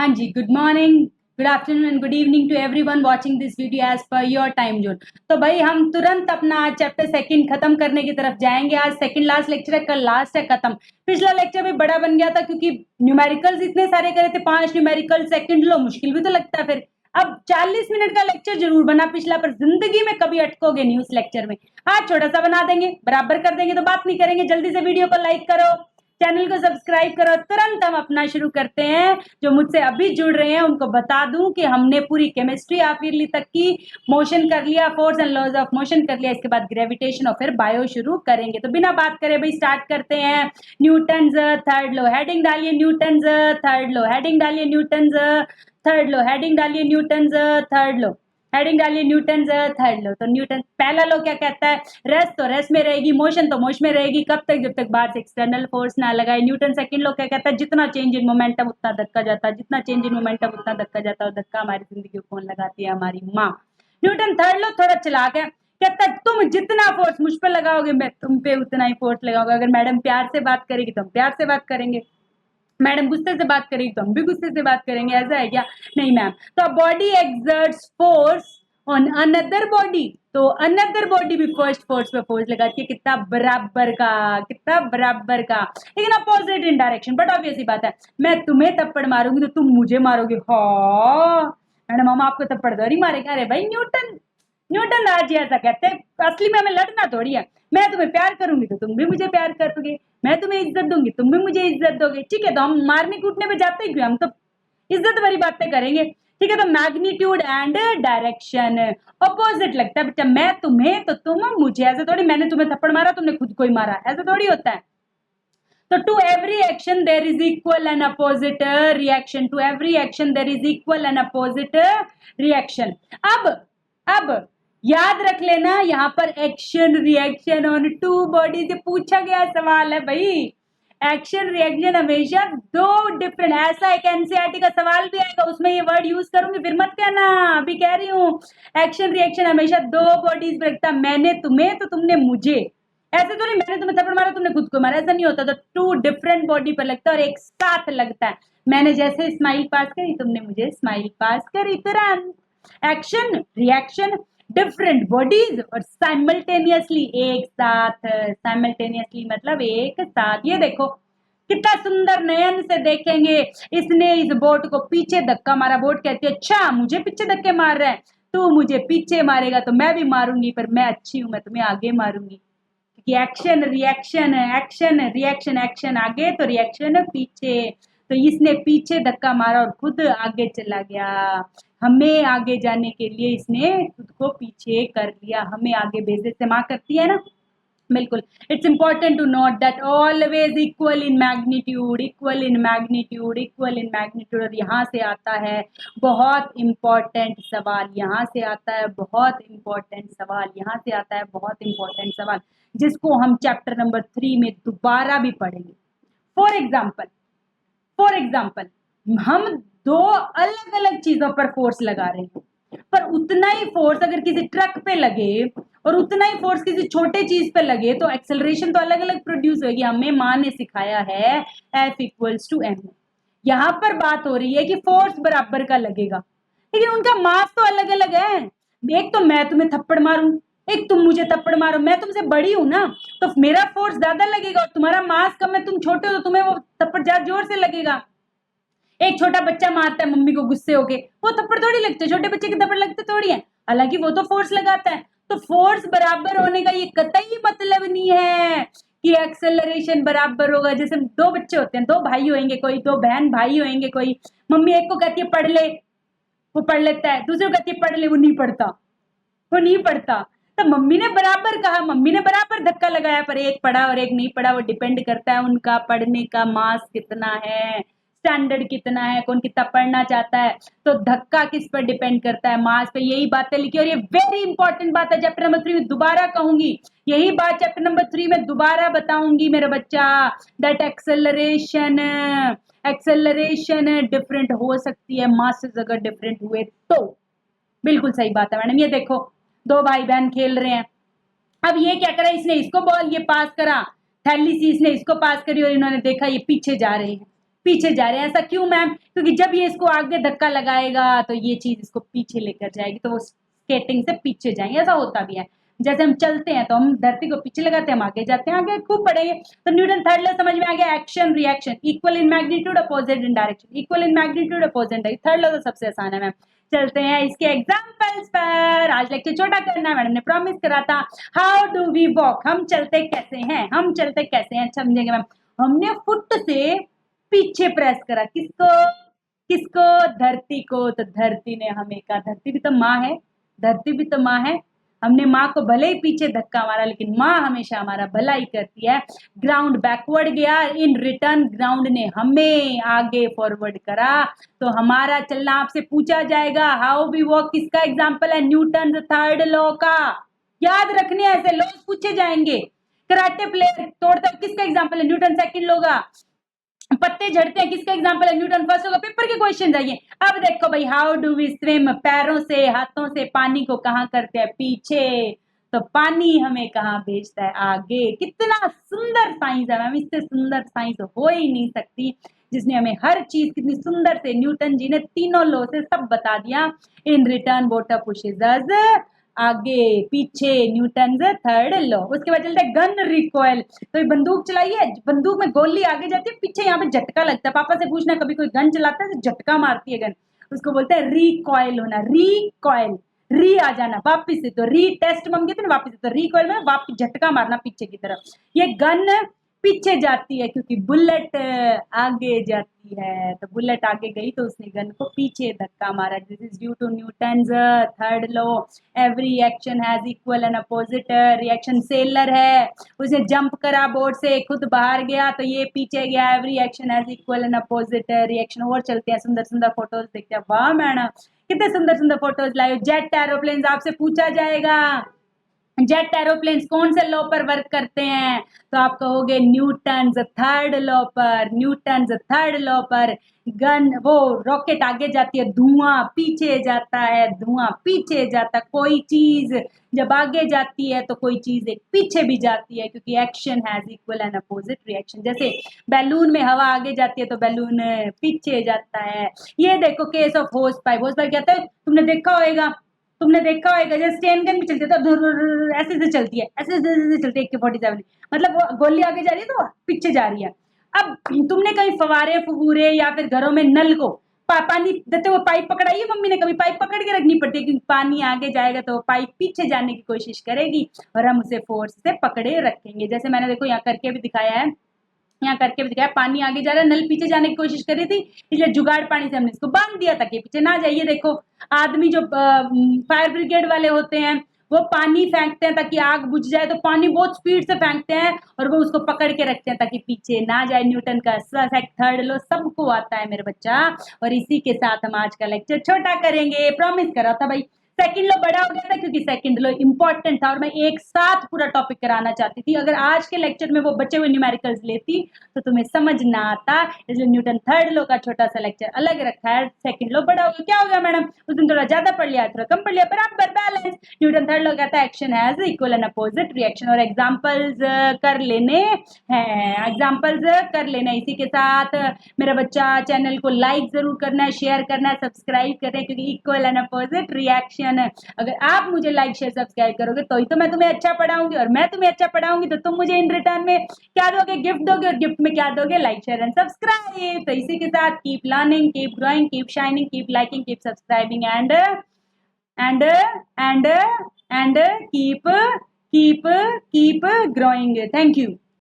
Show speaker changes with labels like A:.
A: हाँ जी, good morning, good afternoon and good evening to everyone watching this video as per your time zone. तो भाई हम तुरंत अपना आज चैप्टर सेकंड खत्म करने की तरफ जाएंगे। आज सेकंड लास्ट लेक्चर है, कल लास्ट है खत्म। पिछला लेक्चर भी बड़ा बन गया था क्योंकि न्यूमेरिकल्स इतने सारे करे थे, 5 न्यूमेरिकल। सेकंड लो मुश्किल भी तो लगता है। फिर अब 40 मिनट का लेक्चर जरूर बना पिछला, पर जिंदगी में कभी अटकोगे नहीं उस लेक्चर में। आज छोटा सा बना देंगे, बराबर कर देंगे, तो बात नहीं करेंगे। जल्दी से वीडियो को लाइक करो, चैनल को सब्सक्राइब करो। तुरंत हम अपना शुरू करते हैं। जो मुझसे अभी जुड़ रहे हैं उनको बता दूं कि हमने पूरी केमिस्ट्री हाफ ईयरली तक की मोशन कर लिया, force and laws of motion कर लिया, इसके बाद ग्रेविटेशन और फिर बायो शुरू करेंगे। तो बिना बात करे भाई स्टार्ट करते हैं। न्यूटन्स थर्ड लो, हेडिंग डालिए न्यूटन्स थर्ड लो, हेडिंग डालिए न्यूटन्स थर्ड लो, हेडिंग डालिए न्यूटन्स थर्ड लो, हेडिंग डालिए न्यूटन थर्ड लो। तो न्यूटन पहला लो क्या कहता है? रेस्ट तो रेस्ट में रहेगी, मोशन तो मोशन में रहेगी। कब तक? जब तक बाहर से एक्सटर्नल फोर्स ना लगाए। न्यूटन सेकंड लो क्या कहता है? जितना चेंज इन मोमेंटम उतना धक्का जाता है, जितना चेंज इन मोमेंटम उतना धक्का जाता है। और धक्का हमारी जिंदगी को कौन लगाती है? हमारी माँ। न्यूटन थर्ड लो थोड़ा चलाक है, कहता है तुम जितना फोर्स मुझ पर लगाओगे मैं तुम पे उतना ही फोर्स लगाऊंगा। अगर मैडम प्यार से बात करेगी तो हम प्यार से बात करेंगे, मैडम गुस्से से बात करेगी तो हम भी गुस्से से बात करेंगे। ऐसा है क्या? नहीं मैम। तो body exerts force on another body, तो अनदर बॉडी भी फर्स्ट फोर्स पे फोर्स लगाती है। कितना बराबर का, कितना बराबर का, लेकिन opposite in direction. But obvious ही बात है, मैं तुम्हें थप्पड़ मारूंगी तो तुम मुझे मारोगे। हाँ मैडम हम आपको थप्पड़ दो नहीं मारेंगे। अरे भाई न्यूटन, न्यूटन आज जी ऐसा कहते हैं। असली में हमें लड़ना थोड़ी है। मैं तुम्हें प्यार करूंगी तो तुम भी मुझे प्यार करोगे, मैं तुम्हें इज्जत दूंगी तुम भी मुझे इज्जत दोगे। ठीक है, तो हम मारने कूटने पे जाते ही क्यों? हम तो इज्जत वाली बातें करेंगे। ठीक है, तो मैग्नीट्यूड एंड डायरेक्शन अपोजिट लगता है बच्चा। मैं तुम्हें तो तुम मुझे, ऐसा थोड़ी मैंने तुम्हें थप्पड़ मारा तुमने खुद को ही मारा, ऐसा थोड़ी होता है। तो to every action there is equal and opposite reaction, to every action there is equal and opposite reaction. अब याद रख लेना, यहाँ पर action reaction on two body से पूछा गया सवाल है भाई। एक्शन रिएक्शन हमेशा दो डिफरेंट, ऐसा एक एनसीईआरटी का सवाल भी आएगा उसमें ये वर्ड यूज करूंगी, फिर मत कहना, अभी कह रही हूँ। एक्शन रिएक्शन हमेशा दो बॉडीज पर लगता है, मैंने तुम्हें तो तुमने मुझे। ऐसे तो नहीं मैंने तुम्हें थप्पड़ मारा तुमने खुद को मारा, ऐसा नहीं होता। तो टू डिफरेंट बॉडी पर लगता है और एक साथ लगता है। मैंने जैसे स्माइल पास करी तुमने मुझे स्माइल पास करी, तुरंत। एक्शन रिएक्शन डिफरेंट बॉडीज और साइमल्टेनियसली, एक साथ। साइमल्टेनियसली मतलब एक साथ। ये देखो कितना सुंदर, नयन से देखेंगे। इसने इस बोट को पीछे धक्का मारा, बोट कहती है अच्छा मुझे पीछे धक्के मार रहा है, तू मुझे पीछे मारेगा तो मैं भी मारूंगी, पर मैं अच्छी हूं, मैं तुम्हें आगे मारूंगी। क्योंकि action reaction, action reaction, action आगे तो रिएक्शन पीछे। तो इसने पीछे धक्का मारा और खुद आगे चला गया। हमें आगे जाने के लिए इसने खुद को पीछे कर लिया, हमें आगे भेजे से माँ करती है ना, बिल्कुल। It's important to note that always equal in magnitude, equal in magnitude, equal in magnitude. और यहाँ से आता है बहुत इंपॉर्टेंट सवाल, यहाँ से आता है बहुत इंपॉर्टेंट सवाल, यहाँ से आता है बहुत इंपॉर्टेंट सवाल, जिसको हम चैप्टर नंबर 3 में दोबारा भी पढ़ेंगे। फॉर एग्जाम्पल, फॉर एग्जाम्पल हम दो अलग अलग चीजों पर फोर्स लगा रहे हैं, पर उतना ही फोर्स अगर किसी ट्रक पे लगे और उतना ही फोर्स किसी छोटे चीज पे लगे तो एक्सेलरेशन तो अलग अलग प्रोड्यूस होगी। हमें माँ ने सिखाया है F इक्वल्स टू m। यहाँ पर बात हो रही है कि फोर्स बराबर का लगेगा, लेकिन उनका मास तो अलग अलग है। एक तो मैं तुम्हें थप्पड़ मारूं, एक तुम मुझे थप्पड़ मारो, मैं तुमसे बड़ी हूं ना, तो मेरा फोर्स ज्यादा लगेगा और तुम्हारा मास कम है, तुम छोटे हो तो तुम्हें वो थप्पड़ ज्यादा जोर से लगेगा। एक छोटा बच्चा मारता है मम्मी को गुस्से होके, वो थप्पड़ थोड़ी लगते, छोटे बच्चे के थप्पड़ लगते थोड़ी है, हालांकि वो तो फोर्स लगाता है। तो फोर्स बराबर होने का ये कतई मतलब नहीं है कि एक्सेलरेशन बराबर होगा। जैसे दो बच्चे होते हैं, दो भाई होंगे, कोई दो बहन भाई होंगे, कोई मम्मी एक को कहती है पढ़ ले, वो पढ़ लेता है, दूसरे को कहती है पढ़ ले, वो नहीं पढ़ता, वो नहीं पढ़ता। तो मम्मी ने बराबर कहा, मम्मी ने बराबर धक्का लगाया, पर एक पढ़ा और एक नहीं पढ़ा, वो डिपेंड करता है उनका पढ़ने का मास कितना है, स्टैंडर्ड कितना है, कौन कितना पढ़ना चाहता है। तो धक्का किस पर डिपेंड करता है? मास पे। यही बातें लिखी और ये वेरी इंपॉर्टेंट बात है, चैप्टर नंबर 3 में दोबारा कहूंगी यही बात, चैप्टर नंबर 3 में दोबारा बताऊंगी मेरा बच्चा, दैट एक्सेलरेशन, एक्सेलरेशन डिफरेंट हो सकती है मासेस अगर डिफरेंट हुए तो। बिल्कुल सही बात है मैडम। ये देखो दो भाई बहन खेल रहे हैं, अब ये क्या करा, इसने इसको बॉल ये पास करा, थैली सी इसने इसको पास करी और इन्होंने देखा ये पीछे जा रहे हैं, पीछे जा रहे हैं। ऐसा क्यों मैम? क्योंकि जब ये इसको आगे धक्का लगाएगा तो ये चीज इसको पीछे लेकर जाएगी, तो वो स्केटिंग से पीछे जाएंगे। ऐसा होता भी है, जैसे हम चलते हैं तो हम धरती को पीछे लगाते हैं, हम आगे जाते हैं, आगे खूब बढ़ेंगे। तो न्यूटन थर्ड लॉ समझ में आ गया। Action reaction equal in magnitude opposite in direction, equal in magnitude opposite. Third law तो सबसे आसान है मैम। चलते हैं इसके एग्जांपल्स पर। आज लेक्चर छोटा करना है, मैडम ने प्रॉमिस करा था। हाउ डू वी वॉक, हम चलते कैसे हैं, हम चलते कैसे हैं समझेंगे मैम। हमने फुट से पीछे प्रेस करा, किसको किसको? धरती को। तो धरती ने हमें कहा, धरती भी तो माँ है, धरती भी तो माँ है। हमने माँ को भले ही पीछे धक्का मारा, लेकिन माँ हमेशा हमारा भला ही करती है। ग्राउंड बैकवर्ड गया, इन रिटर्न ग्राउंड ने हमें आगे फॉरवर्ड करा। तो हमारा चलना आपसे पूछा जाएगा। हाउ वी वॉक किसका एग्जाम्पल है? न्यूटन थर्ड लॉ का। याद रखने ऐसे लॉ पूछे जाएंगे। कराटे प्लेयर तोड़ता है, किसका एग्जाम्पल है? न्यूटन सेकंड लॉ का। पत्ते झड़ते हैं, किसका एग्जाम्पल है? न्यूटन फर्स्ट होगा। पेपर के क्वेश्चन आइए। अब देखो भाई, हाउ डू वी स्विम, पैरों से हाथों से पानी को कहाँ करते हैं? पीछे। तो पानी हमें कहाँ भेजता है? आगे। कितना सुंदर साइंस है मैम, इससे सुंदर साइंस हो ही नहीं सकती, जिसने हमें हर चीज कितनी सुंदर से, न्यूटन जी ने तीनों लॉ से सब बता दिया। इन रिटर्न वाटर पुशेस अस आगे पीछे, न्यूटन थर्ड लॉ। उसके बाद चलते हैं गन रिकॉइल। तो बंदूक चलाई है, बंदूक में गोली आगे जाती है, पीछे यहाँ पे झटका लगता है। पापा से पूछना कभी कोई गन चलाता है तो झटका मारती है गन, उसको बोलते हैं रिकॉइल होना। रिकॉइल, री आ जाना वापिस से, तो री टेस्ट में हम कहते हैं ना वापिस से, तो रिकॉइल में वापिस झटका मारना पीछे की तरफ। ये गन पीछे जाती है क्योंकि बुलेट आगे जाती है, तो बुलेट आगे गई तो उसने गन को पीछे धक्का मारा। This is due to Newton's third law. Every action has equal and opposite reaction. Sailor है, उसने जंप करा बोर्ड से, खुद बाहर गया तो ये पीछे गया। Every action has equal and opposite reaction. और चलते हैं, सुंदर सुंदर फोटोज देखते हैं। वाह मैडम कितने सुंदर सुंदर फोटोज लाए। जेट एरोप्लेन आपसे पूछा जाएगा, जेट एरोप्लेन्स कौन से लॉ पर वर्क करते हैं? तो आप कहोगे न्यूटन्स थर्ड लॉ पर। न्यूटन्स थर्ड लॉ पर गन, वो रॉकेट आगे जाती है, धुआं पीछे जाता है, धुआं पीछे जाता है। कोई चीज जब आगे जाती है तो कोई चीज एक पीछे भी जाती है, क्योंकि action has equal and opposite reaction. जैसे बैलून में हवा आगे जाती है तो बैलून पीछे जाता है। ये देखो केस ऑफ होस पाइप। होस पाइप कहता है, तुमने देखा होगा, तुमने देखा होगा जैसे स्टेन गन भी चलती है तो ऐसे से चलती है, ऐसे से चलती है। AK-47 मतलब वो गोली आगे जा रही है तो पीछे जा रही है। अब तुमने कहीं फवारे फुबूरे या फिर घरों में नल को पानी देते हुए पाइप पकड़ाई है मम्मी ने? कभी पाइप पकड़ के रखनी पड़ती है, क्योंकि पानी आगे जाएगा तो पाइप पीछे जाने की कोशिश करेगी और हम उसे फोर्स से पकड़े रखेंगे। जैसे मैंने देखो यहाँ करके भी दिखाया है, यहाँ करके भी दिखाया, पानी आगे जा रहा है, नल पीछे जाने की कोशिश कर रही थी, इसलिए जुगाड़ पानी से हमने इसको बांध दिया ताकि पीछे ना जाइए। देखो आदमी जो फायर ब्रिगेड वाले होते हैं वो पानी फेंकते हैं ताकि आग बुझ जाए, तो पानी बहुत स्पीड से फेंकते हैं और वो उसको पकड़ के रखते हैं ताकि पीछे ना जाए। न्यूटन का थर्ड लॉ सबको आता है मेरे बच्चा। और इसी के साथ हम आज का लेक्चर छोटा करेंगे, प्रॉमिस करा था भाई। सेकंड लॉ बड़ा हो गया था क्योंकि सेकंड लॉ इंपॉर्टेंट था और मैं एक साथ पूरा टॉपिक कराना चाहती थी। अगर आज के लेक्चर में वो बचे हुए न्यूमेरिकल्स लेती तो तुम्हें समझ ना आता, इसलिए न्यूटन थर्ड लॉ का छोटा सा लेक्चर अलग रखा है। सेकंड लॉ बड़ा हो गया, क्या हो गया मैडम? उस दिन थोड़ा ज्यादा पढ़ लिया, थोड़ा कम पढ़ लिया, बराबर बैलेंस। न्यूटन थर्ड लॉ कहता है action has equal and opposite reaction. और एग्जाम्पल्स कर लेने हैं, एग्जाम्पल्स कर लेना। इसी के साथ मेरा बच्चा चैनल को लाइक जरूर करना है, शेयर करना है, सब्सक्राइब करना है, क्योंकि इक्वल एंड अपोजिट रिएक्शन। अगर आप मुझे लाइक शेयर सब्सक्राइब करोगे तो ही तो मैं तुम्हें अच्छा पढ़ाऊंगी, और मैं तुम्हें अच्छा पढ़ाऊंगी तो तुम मुझे इन रिटर्न में क्या दोगे? गिफ्ट दोगे, और गिफ्ट में क्या दोगे? Like share and subscribe. तो इसी के साथ keep learning, keep growing, keep shining, keep liking, keep subscribing and keep growing. Thank you.